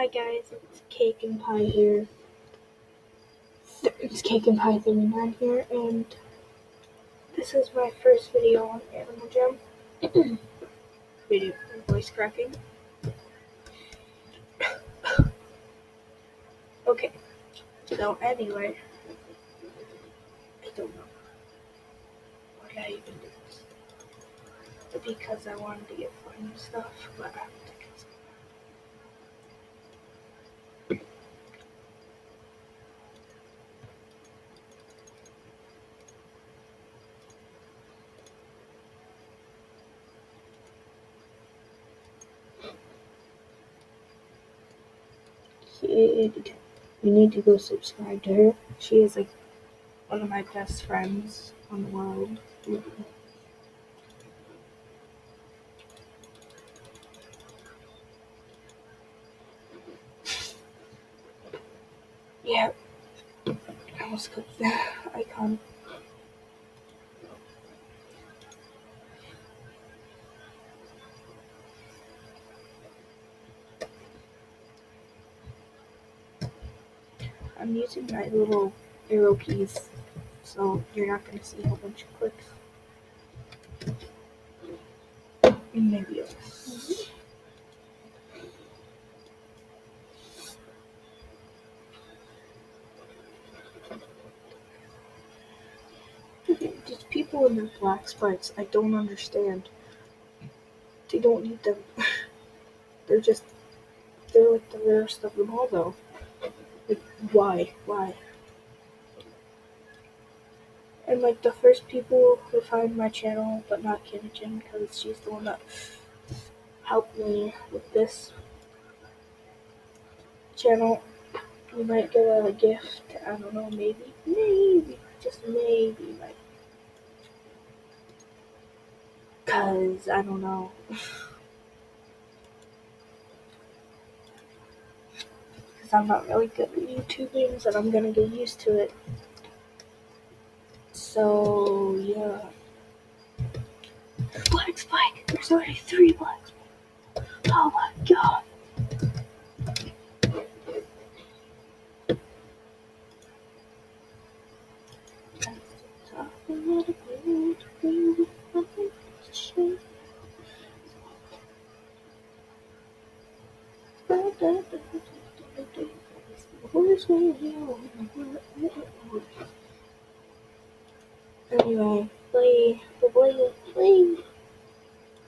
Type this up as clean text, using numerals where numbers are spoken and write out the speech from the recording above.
Hi guys, it's Cake and Pie here. It's Cake and Pie 39 here, and this is my first video on Animal Jam. Video voice cracking. Okay, so anyway, I don't know. Why did I even do this? Because I wanted to get fun and stuff, but I don't think it's Kid. You need to go subscribe to her. She is like one of my best friends in the world. Yeah, I almost clicked the icon. I'm using my little arrow keys, so you're not going to see a whole bunch of clicks. Maybe you'll. These people in their black spikes, I don't understand. They don't need them. they're like the rarest of them all, though. Like, why? Why? And like the first people who find my channel, but not Kimichin, because she's the one that helped me with this channel, you might get a gift. I don't know, maybe, just maybe, like, cause I don't know. Cause I'm not really good at YouTubing, and I'm gonna get used to it. So yeah. Black spike. There's already 3 black spikes. Oh my god. Anyway, play.